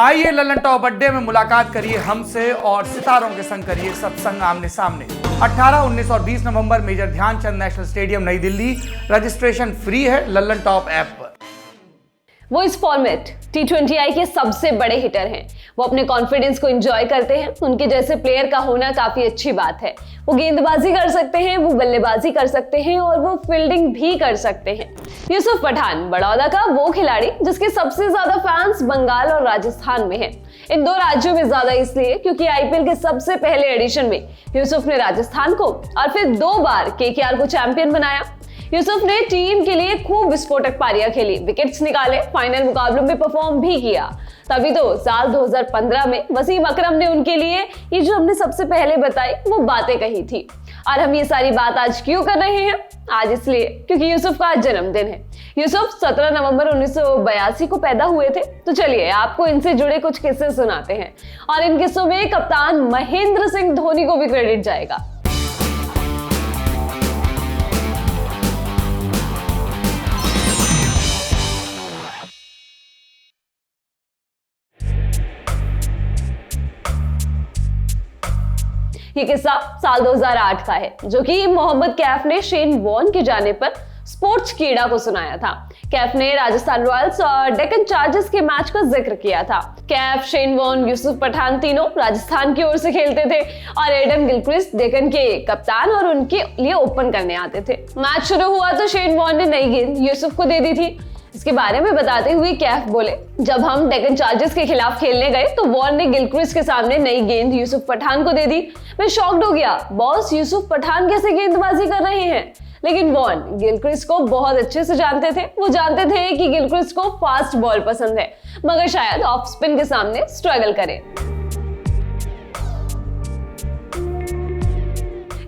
आइए ललन टॉप अड्डे में मुलाकात करिए हमसे और सितारों के संग करिए सत्संग आमने सामने। 18, 19 और 20 नवंबर मेजर ध्यानचंद नेशनल स्टेडियम नई दिल्ली। रजिस्ट्रेशन फ्री है ललन टॉप ऐप पर। वो इस फॉर्मेट T20I के सबसे बड़े हिटर हैं। वो अपने कॉन्फिडेंस को एंजॉय करते हैं। उनके जैसे प्लेयर का होना काफी अच्छी बात है। वो गेंदबाजी कर सकते हैं, वो बल्लेबाजी कर सकते हैं और वो फील्डिंग भी कर सकते हैं। यूसुफ पठान बड़ौदा का वो खिलाड़ी जिसके सबसे ज्यादा फैंस बंगाल और राजस्थान में हैं। इन दो राज्यों में ज्यादा इसलिए क्योंकि IPL के सबसे पहले एडिशन में यूसुफ ने राजस्थान को और फिर 2 बार KKR को चैंपियन बनाया। यूसुफ ने टीम के लिए खूब विस्फोटक पारियां खेली, विकेट्स निकाले, फाइनल मुकाबलों में परफॉर्म भी किया। तभी तो साल 2015 में वसीम अकरम ने उनके लिए ये जो हमने सबसे पहले बताई वो बातें कही थी। और हम ये सारी बात आज क्यों कर रहे हैं? आज इसलिए क्योंकि यूसुफ का आज जन्मदिन है। यूसुफ 17 नवंबर 1982 को पैदा हुए थे। तो चलिए आपको इनसे जुड़े कुछ किस्से सुनाते हैं और इन किस्सों में कप्तान महेंद्र सिंह धोनी को भी क्रेडिट जाएगा। ये किस्सा साल 2008 का है जो कि मोहम्मद कैफ ने शेन वॉर्न के जाने पर स्पोर्ट्स कीड़ा को सुनाया था। कैफ ने राजस्थान रॉयल्स और डेक्कन चार्जर्स के मैच का जिक्र किया था। कैफ, शेन वॉर्न, यूसुफ पठान तीनों राजस्थान की ओर से खेलते थे और एडम गिलक्रिस्ट डेक्कन के कप्तान और उनके लिए ओपन करने आते थे। मैच शुरू हुआ तो शेन वॉर्न ने नई गेंद यूसुफ को दे दी थी। इसके बारे में बताते हुए कैफ बोले, जब हम डेक्कन चार्जर्स के खिलाफ खेलने गए तो वॉर्न ने गिलक्रिस्ट के सामने नई गेंद यूसुफ पठान को दे दी। मैं शॉक्ड हो गया, बॉस यूसुफ पठान कैसे गेंदबाजी कर रहे हैं? लेकिन वॉर्न गिलक्रिस्ट को बहुत अच्छे से जानते थे। वो जानते थे कि गिलक्रिस्ट को फास्ट बॉल पसंद है मगर शायद ऑफ स्पिन के सामने स्ट्रगल करे।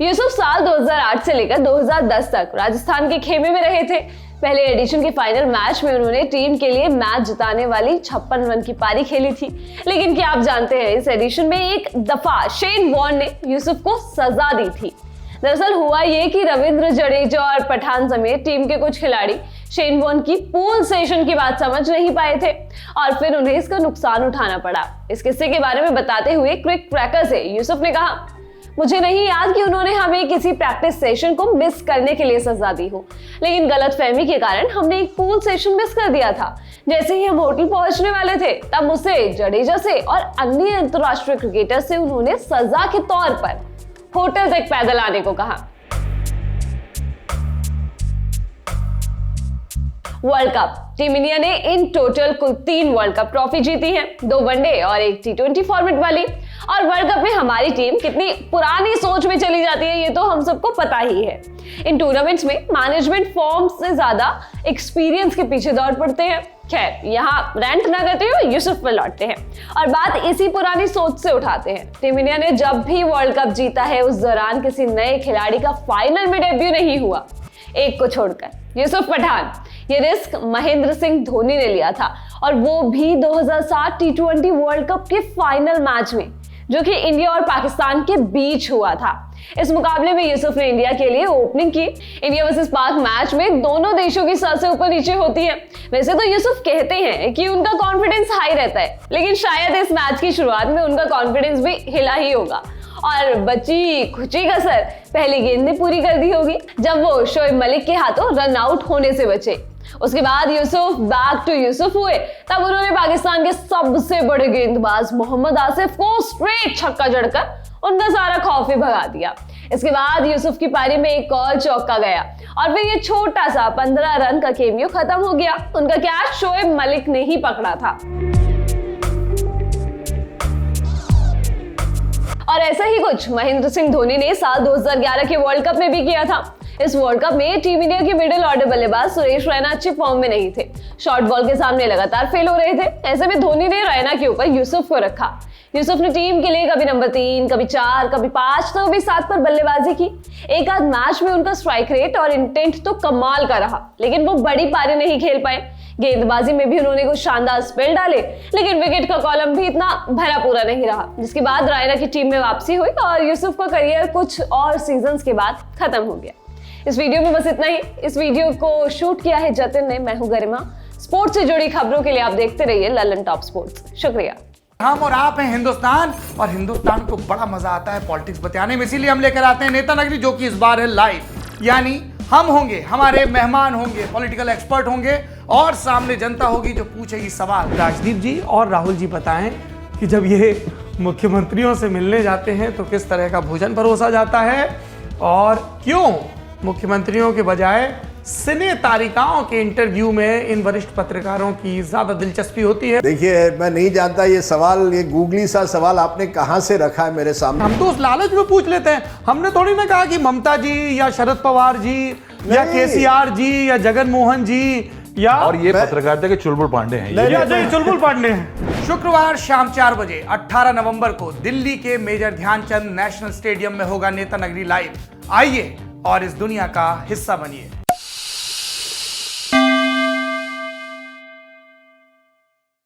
यूसुफ साल 2008 से लेकर 2010 तक राजस्थान के खेमे में रहे थे। पहले एडिशन के फाइनल मैच में उन्होंने टीम के लिए मैच जिताने वाली 56 रन की पारी खेली थी। लेकिन क्या आप जानते हैं इस एडिशन में एक दफा शेन वॉर्न ने यूसुफ को सजा दी थी। दरअसल हुआ ये कि रविंद्र जडेजा और पठान समेत टीम के कुछ खिलाड़ी शेन वॉर्न की पूल सेशन की बात समझ नहीं पाए थे और फिर उन्हें इसका नुकसान उठाना पड़ा। इस किस्से के बारे में बताते हुए क्रिक क्रैकर से यूसुफ ने कहा, मुझे नहीं याद कि उन्होंने हमें किसी प्रैक्टिस सेशन को मिस करने के लिए सजा दी हो, लेकिन गलतफहमी के कारण हमने एक पूल सेशन मिस कर दिया था। जैसे ही हम होटल पहुंचने वाले थे तब मुझसे, जडेजा से और अन्य अंतरराष्ट्रीय क्रिकेटर से उन्होंने सजा के तौर पर होटल तक पैदल आने को कहा। वर्ल्ड कप टीम इंडिया ने इन टोटल कुल 3 वर्ल्ड कप ट्रॉफी जीती है, 2 वनडे और 1 T20 फॉर्मेट वाली। और वर्ल्ड कप में हमारी टीम कितनी पुरानी सोच में चली जाती है ये तो हम सबको पता ही है। इन टूर्नामेंट्स में मैनेजमेंट फॉर्म से ज्यादा एक्सपीरियंस के पीछे दौड़ पड़ते हैं। खैर, यहाँ रेंट ना करते हुए यूसुफ पर लौटते हैं और बात इसी पुरानी सोच से उठाते हैं। टीम इंडिया ने जब भी वर्ल्ड कप जीता है उस दौरान किसी नए खिलाड़ी का फाइनल में डेब्यू नहीं हुआ, एक को छोड़कर, यूसुफ पठान। ये रिस्क महेंद्र सिंह धोनी ने लिया था और वो भी 2007 T20 वर्ल्ड कप के फाइनल मैच में जो कि इंडिया और पाकिस्तान के बीच हुआ था। इस मुकाबले में यूसुफ ने इंडिया के लिए ओपनिंग की। इंडिया वर्सेस पाक मैच में दोनों देशों की सांसें ऊपर नीचे होती है। वैसे तो यूसुफ कहते हैं कि उनका कॉन्फिडेंस हाई रहता है, लेकिन शायद इस मैच की शुरुआत में उनका कॉन्फिडेंस भी हिला ही होगा और बची खुची कसर पहली गेंद ने पूरी कर दी होगी जब वो शोएब मलिक के हाथों रन आउट होने से बचे। उसके बाद यूसुफ बैक टू यूसुफ हुए। तब उन्होंने पाकिस्तान के सबसे बड़े गेंदबाज मोहम्मद आसिफ को स्ट्रेट छक्का जड़कर उनका सारा खौफ ही भगा दिया। इसके बाद यूसुफ की पारी में एक और चौका गया और फिर ये छोटा सा 15 रन का केमियो खत्म हो गया। उनका कैच शोएब मलिक ने ही पकड़ा था। और ऐसा ही कुछ महेंद्र सिंह धोनी ने साल 2011 के वर्ल्ड कप में भी किया था। इस वर्ल्ड कप में टीम इंडिया के मिडिल ऑर्डर बल्लेबाज सुरेश रैना अच्छी फॉर्म में नहीं थे। शॉर्ट बॉल के सामने लगातार फेल हो रहे थे। ऐसे में धोनी ने रैना के ऊपर यूसुफ को रखा। यूसुफ ने टीम के लिए कभी नंबर 3, कभी 4, कभी 5 तो कभी 7 पर बल्लेबाजी की। एक आध मैच में उनका स्ट्राइक रेट और इंटेंट तो कमाल का रहा, लेकिन वो बड़ी पारी नहीं खेल पाए। गेंदबाजी में भी उन्होंने कुछ शानदार स्पेल डाले, लेकिन विकेट का कॉलम भी इतना भरा पूरा नहीं रहा। जिसके बाद रैना की टीम में वापसी हुई और यूसुफ का करियर कुछ और सीजन्स के बाद खत्म हो गया। इस वीडियो में बस इतना ही। इस वीडियो को शूट किया है जतिन ने, मैं हूं गरिमा। स्पोर्ट्स से जुड़ी खबरों के लिए आप देखते रहिए लल्लन टॉप स्पोर्ट्स। शुक्रिया। हम और आप हैं हिंदुस्तान, और हिंदुस्तान को बड़ा मजा आता है पॉलिटिक्स बताने में, इसीलिए हम लेकर आते हैं नेता नगरी, जो कि इस बार है लाइव। यानी हम होंगे, हमारे मेहमान होंगे, पॉलिटिकल एक्सपर्ट होंगे, और सामने जनता होगी जो पूछेगी सवाल। राजदीप जी और राहुल जी बताएं कि जब ये मुख्यमंत्रियों से मिलने जाते हैं तो किस तरह का भोजन परोसा जाता है, और क्यों मुख्यमंत्रियों के बजाय सिने तारिकाओं के इंटरव्यू में इन वरिष्ठ पत्रकारों की ज्यादा दिलचस्पी होती है। देखिए, मैं नहीं जानता ये सवाल, ये गूगली सा सवाल आपने कहां से रखा है मेरे सामने। हम तो उस लालच में पूछ लेते हैं, हमने थोड़ी ना कहा कि ममता जी या शरद पवार जी या केसीआर जी या जगन मोहन जी या और ये पत्रकारिता के चुलबुल पांडे हैं या चुलबुल पांडे हैं। शुक्रवार शाम 4 बजे 18 नवंबर को दिल्ली के मेजर ध्यानचंद नेशनल स्टेडियम में होगा नेता नगरी लाइव। आइए और इस दुनिया का हिस्सा बनिए।